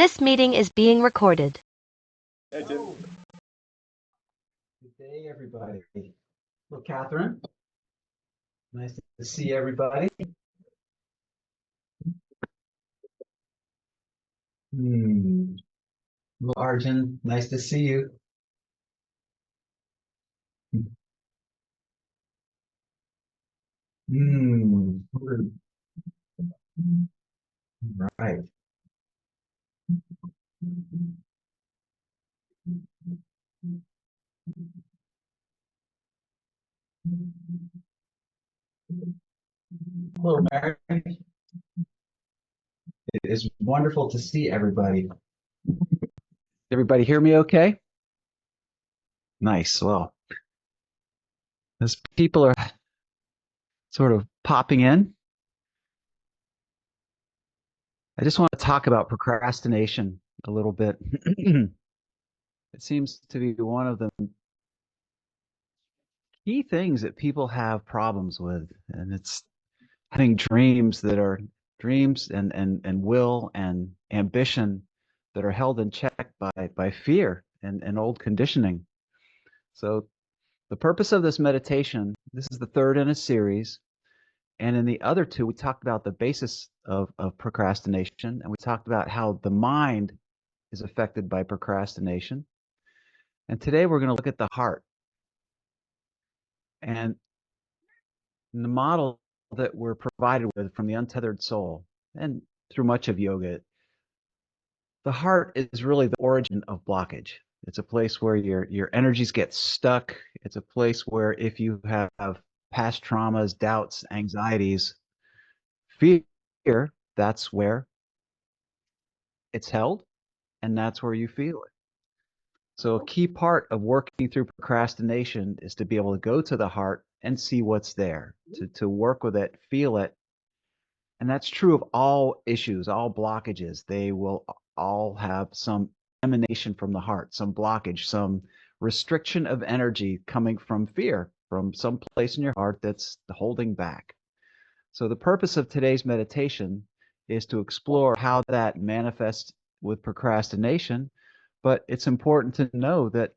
This meeting is being recorded. Hey, Tim. Good day, everybody. Well, Catherine, nice to see everybody. Well, Arjun, nice to see you. Right. Hello, Mary. It is wonderful to see everybody. Everybody hear me okay? Nice. Well, as people are sort of popping in, I just want to talk about procrastination a little bit. It seems to be one of the key things that people have problems with, and it's having dreams that are dreams and will and ambition that are held in check by fear and old conditioning. So the purpose of this meditation, this is the third in a series, and in the other two we talked about the basis of procrastination, and we talked about how the mind is affected by procrastination. And today we're going to look at the heart. And the model that we're provided with from the untethered soul and through much of yoga, the heart is really the origin of blockage. It's a place where your energies get stuck. It's a place where if you have past traumas, doubts, anxieties, fear, that's where it's held, and that's where you feel it. So a key part of working through procrastination is to be able to go to the heart and see what's there, to work with it, feel it. And that's true of all issues, all blockages. They will all have some emanation from the heart, some blockage, some restriction of energy coming from fear, from some place in your heart that's holding back. So the purpose of today's meditation is to explore how that manifests with procrastination, but it's important to know that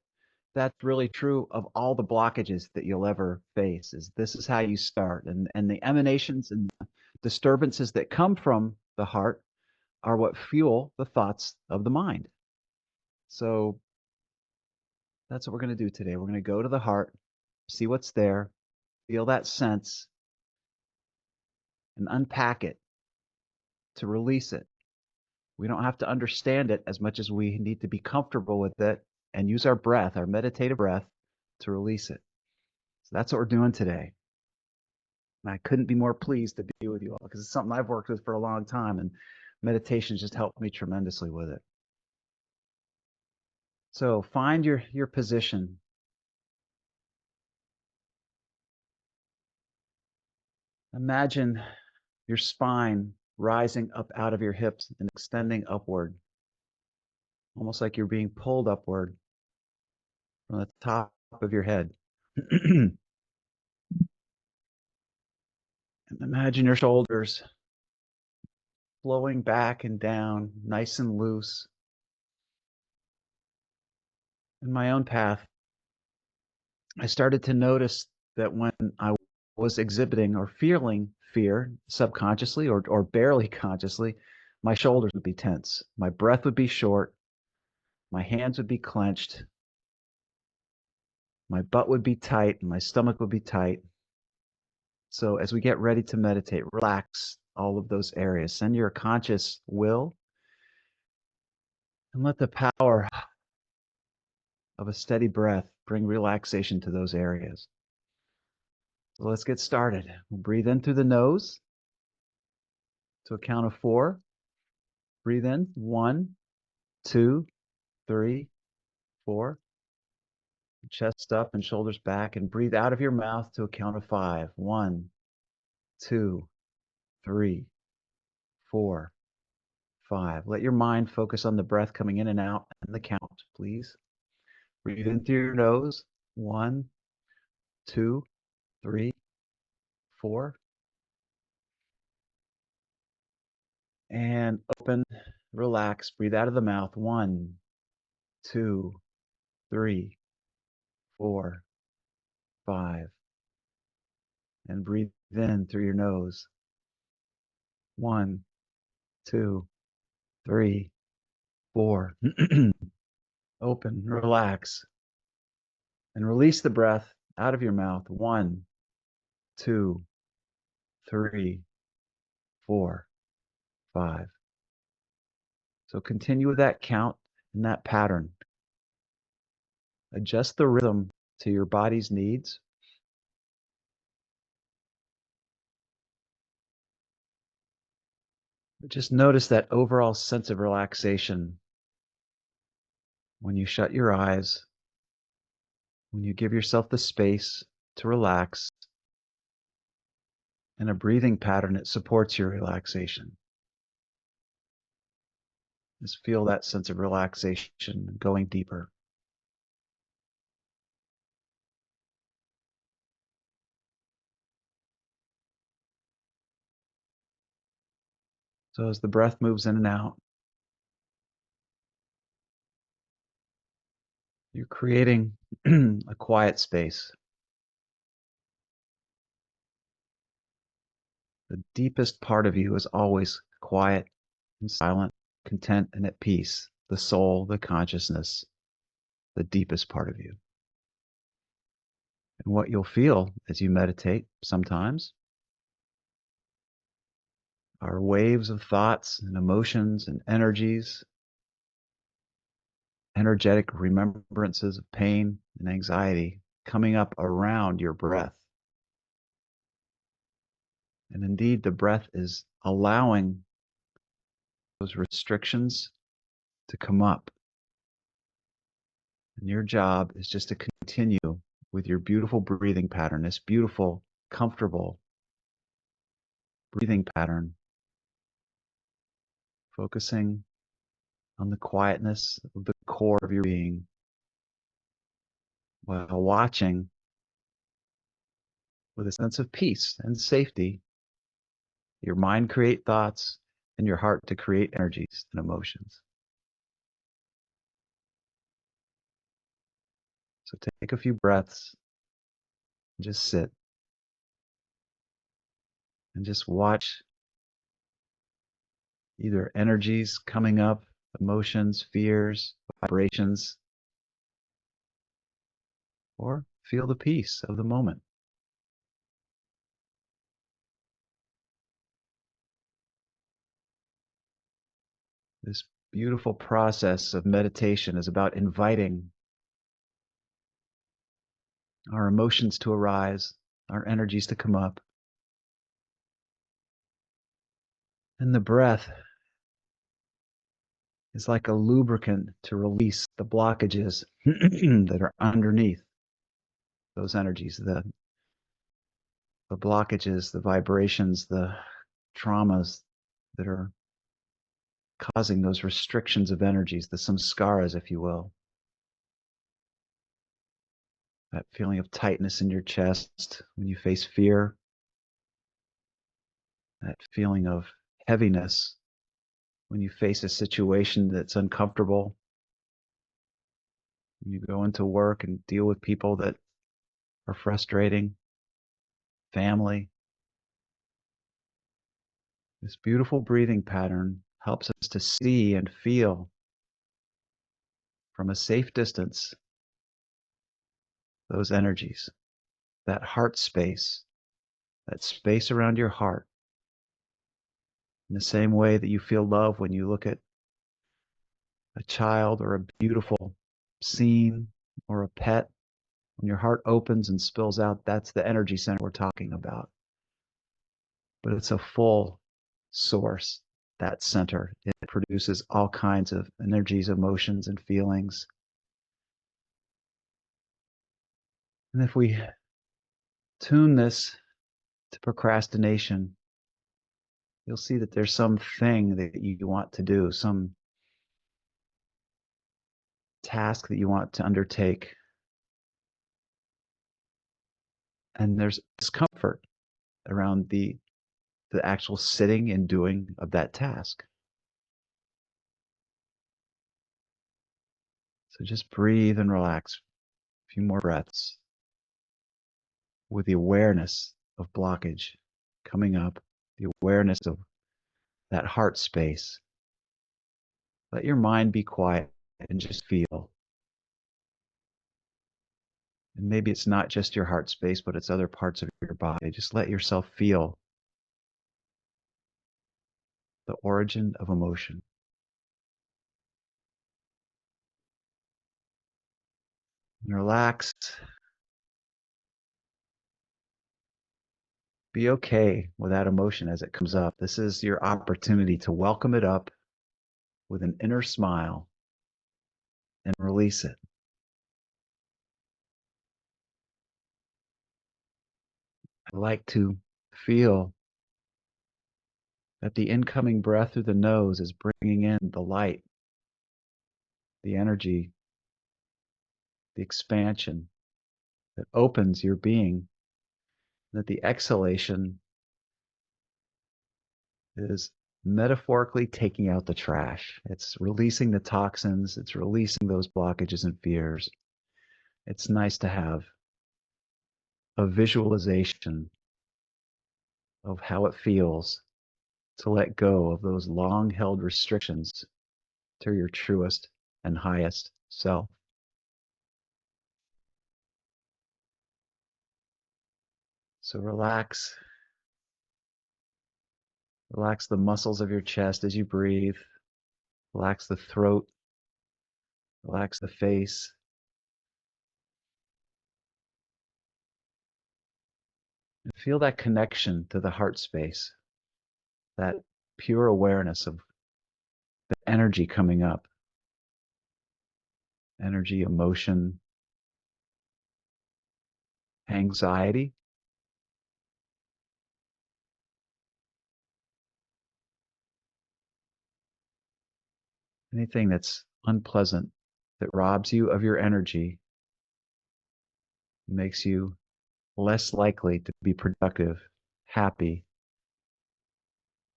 that's really true of all the blockages that you'll ever face. This is how you start, and the emanations and disturbances that come from the heart are what fuel the thoughts of the mind. So that's what we're going to do today. We're going to go to the heart, see what's there, feel that sense, and unpack it to release it. We don't have to understand it as much as we need to be comfortable with it and use our breath, our meditative breath, to release it. So that's what we're doing today. And I couldn't be more pleased to be with you all because it's something I've worked with for a long time, and meditation just helped me tremendously with it. So find your position. Imagine your spine rising up out of your hips and extending upward, almost like you're being pulled upward from the top of your head. And imagine your shoulders flowing back and down, nice and loose. In my own path, I started to notice that when I was exhibiting or feeling fear subconsciously or barely consciously, my shoulders would be tense. My breath would be short. My hands would be clenched. My butt would be tight and my stomach would be tight. So as we get ready to meditate, relax all of those areas. Send your conscious will and let the power of a steady breath bring relaxation to those areas. So let's get started. We'll breathe in through the nose to a count of 4. Breathe in. 1, 2, 3, 4. Chest up and shoulders back, and breathe out of your mouth to a count of 5. 1, 2, 3, 4, 5. Let your mind focus on the breath coming in and out and the count, please. Breathe in through your nose. 1, 2, 3, 4. And open relax, breathe out of the mouth. 1, 2, 3, 4, 5. And breathe in through your nose. 1, 2, 3, 4. Open, relax, and release the breath out of your mouth. 1, 2, 3, 4, 5. So continue with that count and that pattern. Adjust the rhythm to your body's needs. But just notice that overall sense of relaxation when you shut your eyes, when you give yourself the space to relax, and a breathing pattern that supports your relaxation. Just feel that sense of relaxation going deeper. So as the breath moves in and out, you're creating a quiet space. The deepest part of you is always quiet and silent, content and at peace. The soul, the consciousness, the deepest part of you. And what you'll feel as you meditate sometimes are waves of thoughts and emotions and energies, energetic remembrances of pain and anxiety coming up around your breath. And indeed, the breath is allowing those restrictions to come up. And your job is just to continue with your beautiful breathing pattern, this beautiful, comfortable breathing pattern, focusing on the quietness of the core of your being while watching with a sense of peace and safety your mind create thoughts and your heart to create energies and emotions. So take a few breaths and just sit and just watch either energies coming up, emotions, fears, vibrations, or feel the peace of the moment. This beautiful process of meditation is about inviting our emotions to arise, our energies to come up. And the breath is like a lubricant to release the blockages that are underneath those energies, the blockages, the vibrations, the traumas that are causing those restrictions of energies, the samskaras, if you will. That feeling of tightness in your chest when you face fear, that feeling of heaviness when you face a situation that's uncomfortable, when you go into work and deal with people that are frustrating, family. This beautiful breathing pattern helps us to see and feel from a safe distance those energies, that heart space, that space around your heart. In the same way that you feel love when you look at a child or a beautiful scene or a pet, when your heart opens and spills out, that's the energy center we're talking about. But it's a full source, that center. It produces all kinds of energies, emotions, and feelings. And if we tune this to procrastination, you'll see that there's something that you want to do, some task that you want to undertake. And there's discomfort around the actual sitting and doing of that task. So just breathe and relax. A few more breaths with the awareness of blockage coming up, the awareness of that heart space. Let your mind be quiet and just feel. And maybe it's not just your heart space, but it's other parts of your body. Just let yourself feel the origin of emotion. And relax. Be okay with that emotion as it comes up. This is your opportunity to welcome it up with an inner smile and release it. I like to feel that the incoming breath through the nose is bringing in the light, the energy, the expansion that opens your being, that the exhalation is metaphorically taking out the trash. It's releasing the toxins, it's releasing those blockages and fears. It's nice to have a visualization of how it feels to let go of those long held restrictions to your truest and highest self. So relax. Relax the muscles of your chest as you breathe. Relax the throat. Relax the face. And feel that connection to the heart space, that pure awareness of the energy coming up, energy, emotion, anxiety, anything that's unpleasant that robs you of your energy, makes you less likely to be productive, happy,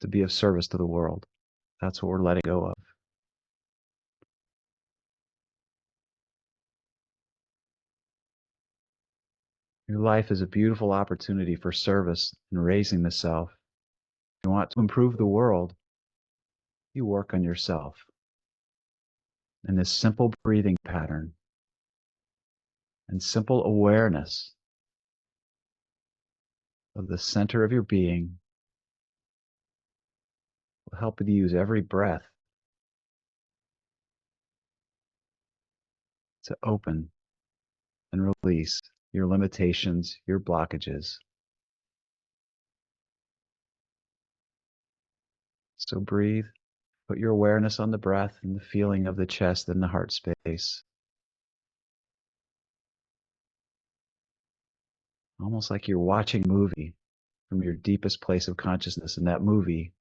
to be of service to the world. That's what we're letting go of. Your life is a beautiful opportunity for service and raising the self. If you want to improve the world, you work on yourself. And this simple breathing pattern and simple awareness of the center of your being will help you to use every breath to open and release your limitations, your blockages. So breathe, put your awareness on the breath and the feeling of the chest and the heart space. Almost like you're watching a movie from your deepest place of consciousness, and that movie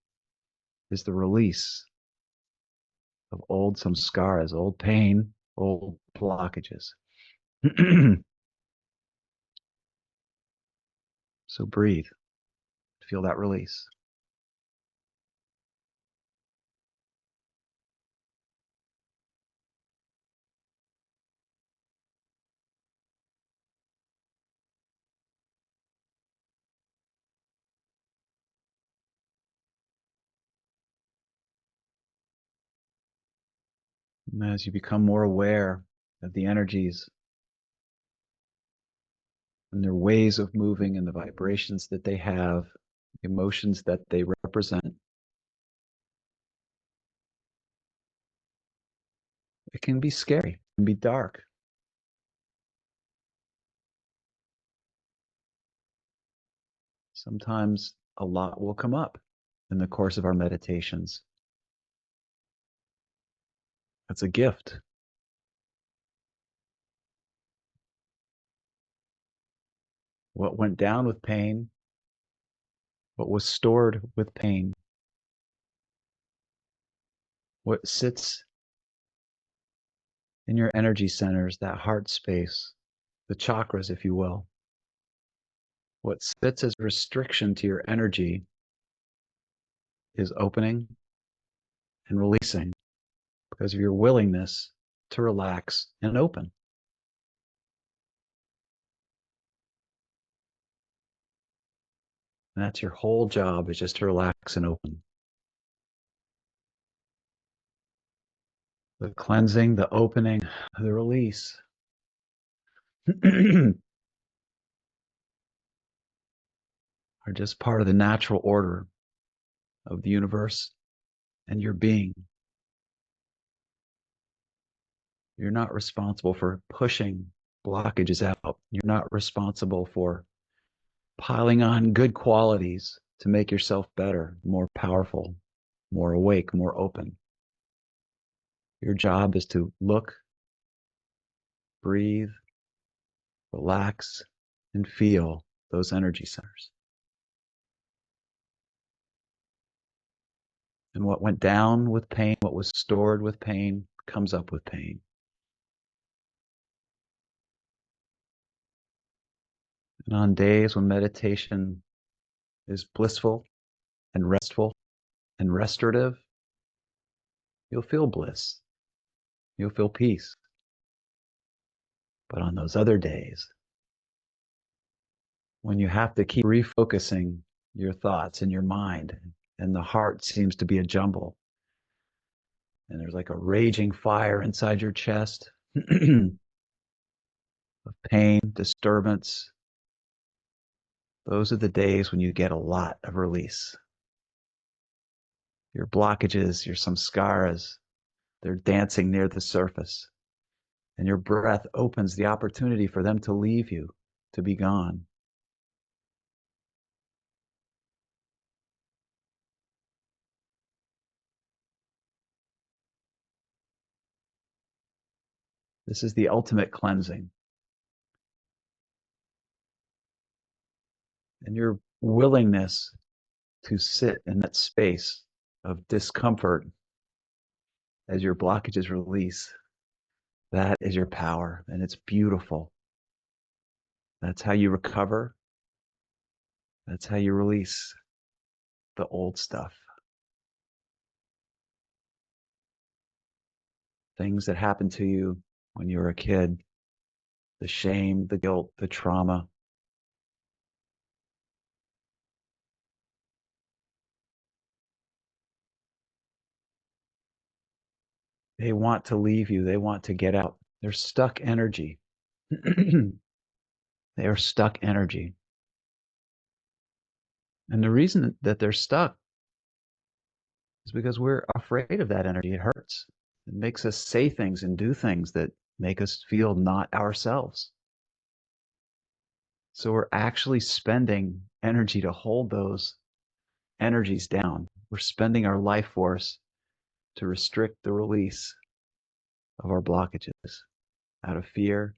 is the release of old samskaras, old pain, old blockages. So breathe, feel that release. And as you become more aware of the energies and their ways of moving and the vibrations that they have, the emotions that they represent, it can be scary, it can be dark. Sometimes a lot will come up in the course of our meditations. It's a gift. What went down with pain, what was stored with pain, what sits in your energy centers, that heart space, the chakras, if you will, what sits as restriction to your energy is opening and releasing because of your willingness to relax and open. And that's your whole job, is just to relax and open. The cleansing, the opening, the release are just part of the natural order of the universe and your being. You're not responsible for pushing blockages out. You're not responsible for piling on good qualities to make yourself better, more powerful, more awake, more open. Your job is to look, breathe, relax, and feel those energy centers. And what went down with pain, what was stored with pain, comes up with pain. And on days when meditation is blissful and restful and restorative, you'll feel bliss. You'll feel peace. But on those other days, when you have to keep refocusing your thoughts and your mind, and the heart seems to be a jumble, and there's like a raging fire inside your chest of pain, disturbance, those are the days when you get a lot of release. Your blockages, your samskaras, they're dancing near the surface. And your breath opens the opportunity for them to leave you, to be gone. This is the ultimate cleansing. And your willingness to sit in that space of discomfort as your blockages release, that is your power, and it's beautiful. That's how you recover. That's how you release the old stuff. Things that happened to you when you were a kid, the shame, the guilt, the trauma. They want to leave you. They want to get out. They're stuck energy. They are stuck energy. And the reason that they're stuck is because we're afraid of that energy. It hurts. It makes us say things and do things that make us feel not ourselves. So we're actually spending energy to hold those energies down. We're spending our life force to restrict the release of our blockages out of fear,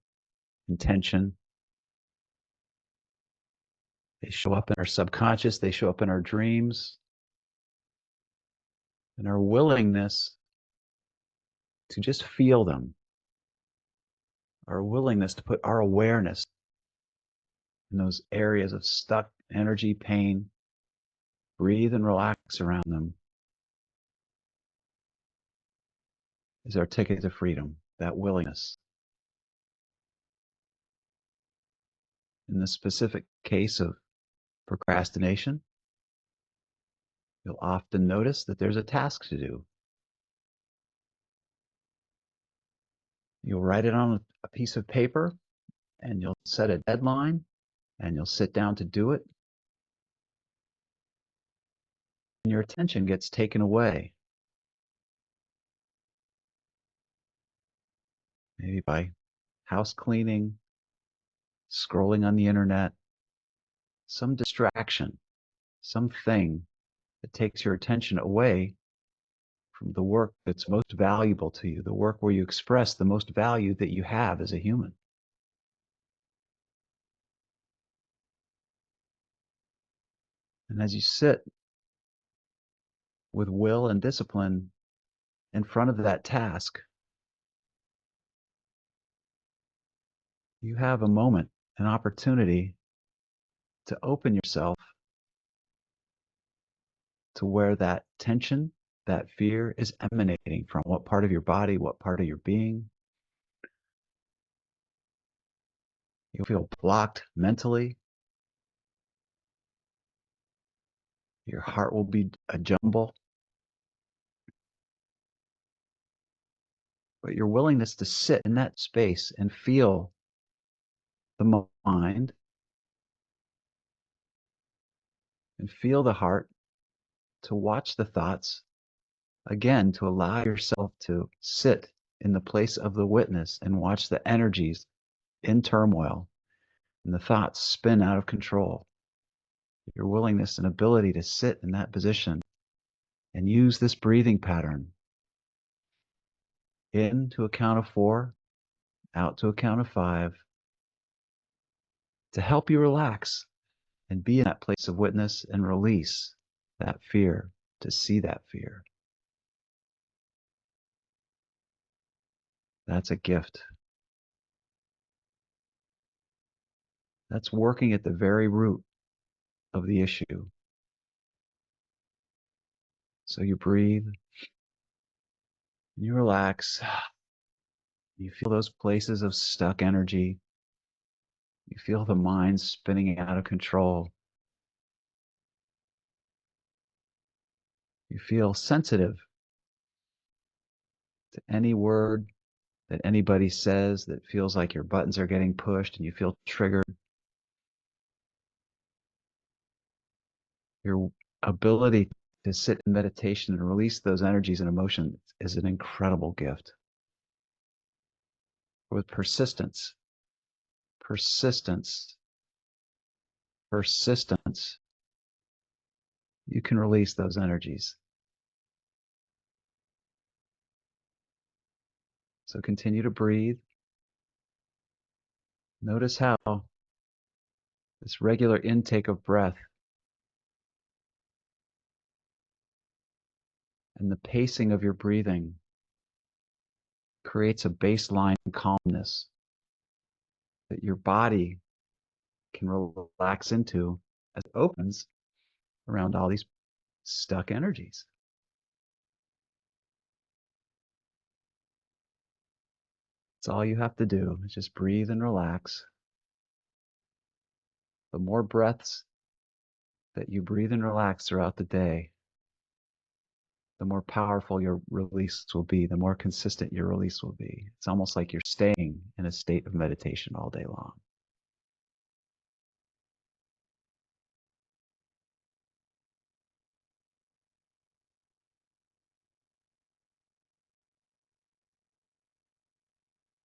intention. They show up in our subconscious, they show up in our dreams, and our willingness to just feel them, our willingness to put our awareness in those areas of stuck energy, pain, breathe and relax around them, is our ticket to freedom, that willingness. In the specific case of procrastination, you'll often notice that there's a task to do. You'll write it on a piece of paper, and you'll set a deadline, and you'll sit down to do it. And your attention gets taken away, maybe by house cleaning, scrolling on the internet, some distraction, something that takes your attention away from the work that's most valuable to you, the work where you express the most value that you have as a human. And as you sit with will and discipline in front of that task, you have a moment, an opportunity to open yourself to where that tension, that fear is emanating from. What part of your body, what part of your being, You'll feel blocked mentally. Your heart will be a jumble. But your willingness to sit in that space and feel the mind and feel the heart, to watch the thoughts, again, to allow yourself to sit in the place of the witness and watch the energies in turmoil and the thoughts spin out of control. Your willingness and ability to sit in that position and use this breathing pattern, in to a count of 4, out to a count of 5, to help you relax and be in that place of witness and release that fear, to see that fear. That's a gift. That's working at the very root of the issue. So you breathe, you relax, you feel those places of stuck energy. You feel the mind spinning out of control. You feel sensitive to any word that anybody says that feels like your buttons are getting pushed and you feel triggered. Your ability to sit in meditation and release those energies and emotions is an incredible gift. With persistence, persistence, persistence, you can release those energies. So continue to breathe. Notice how this regular intake of breath and the pacing of your breathing creates a baseline calmness that your body can relax into as it opens around all these stuck energies. That's all you have to do is just breathe and relax. The more breaths that you breathe and relax throughout the day, the more powerful your release will be, the more consistent your release will be. It's almost like you're staying in a state of meditation all day long.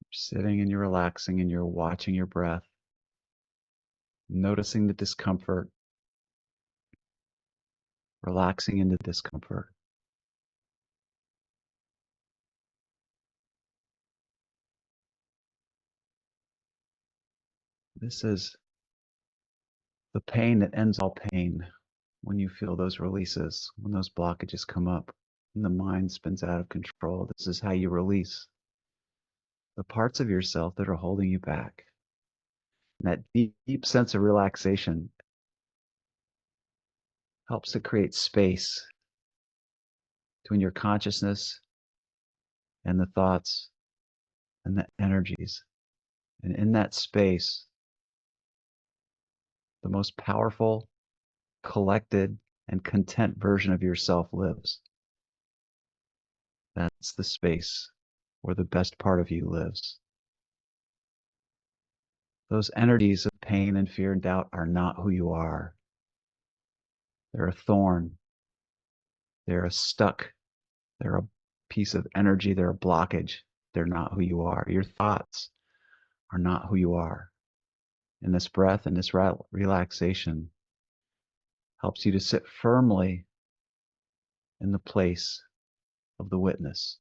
You're sitting and you're relaxing and you're watching your breath, noticing the discomfort, relaxing into discomfort. This is the pain that ends all pain. When you feel those releases, when those blockages come up, and the mind spins out of control, this is how you release the parts of yourself that are holding you back. And that deep, deep sense of relaxation helps to create space between your consciousness and the thoughts and the energies. And in that space, the most powerful, collected, and content version of yourself lives. That's the space where the best part of you lives. Those energies of pain and fear and doubt are not who you are. They're a thorn. They're a stuck. They're a piece of energy. They're a blockage. They're not who you are. Your thoughts are not who you are. And this breath and this relaxation helps you to sit firmly in the place of the witness.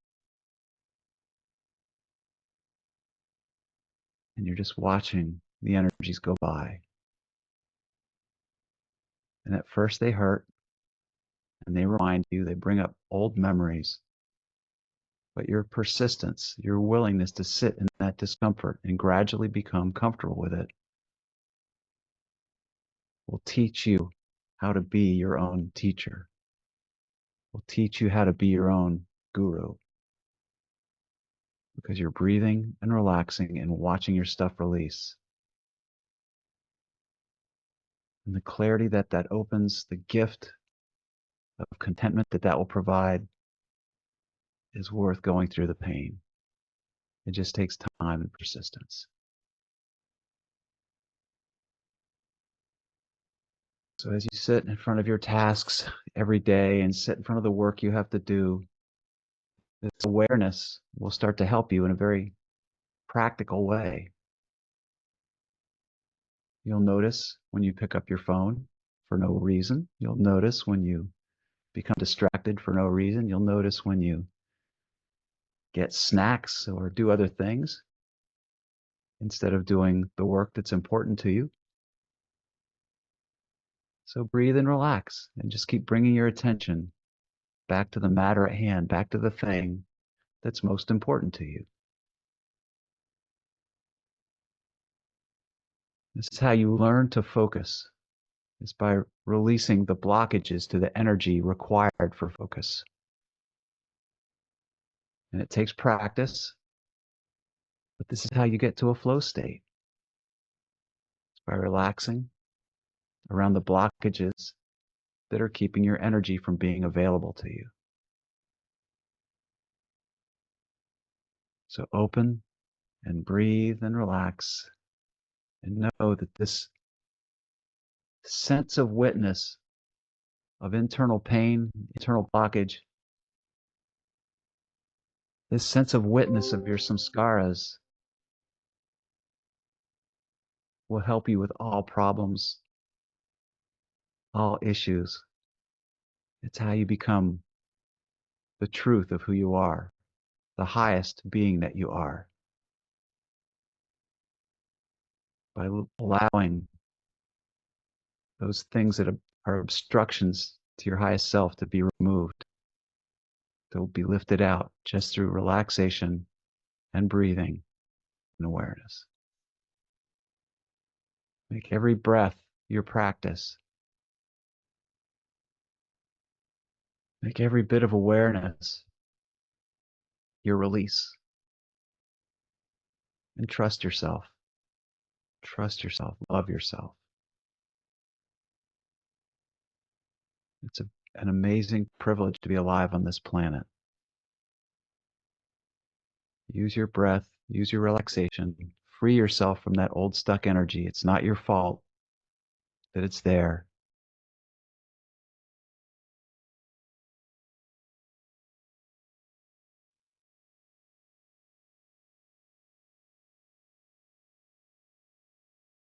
And you're just watching the energies go by. And at first they hurt and they remind you, they bring up old memories. But your persistence, your willingness to sit in that discomfort and gradually become comfortable with it will teach you how to be your own teacher, will teach you how to be your own guru. Because you're breathing and relaxing and watching your stuff release. And the clarity that that opens, the gift of contentment that that will provide is worth going through the pain. It just takes time and persistence. So as you sit in front of your tasks every day and sit in front of the work you have to do, this awareness will start to help you in a very practical way. You'll notice when you pick up your phone for no reason. You'll notice when you become distracted for no reason. You'll notice when you get snacks or do other things instead of doing the work that's important to you. So breathe and relax and just keep bringing your attention back to the matter at hand, back to the thing that's most important to you. This is how you learn to focus. It's by releasing the blockages to the energy required for focus. And it takes practice, but this is how you get to a flow state. It's by relaxing around the blockages that are keeping your energy from being available to you. So open and breathe and relax and know that this sense of witness of internal pain, internal blockage, this sense of witness of your samskaras will help you with all problems, all issues. It's how you become the truth of who you are, the highest being that you are. By allowing those things that are obstructions to your highest self to be removed, to be lifted out just through relaxation and breathing and awareness. Make every breath your practice. Make every bit of awareness your release. And trust yourself. Trust yourself. Love yourself. It's an amazing privilege to be alive on this planet. Use your breath, use your relaxation, free yourself from that old stuck energy. It's not your fault that it's there.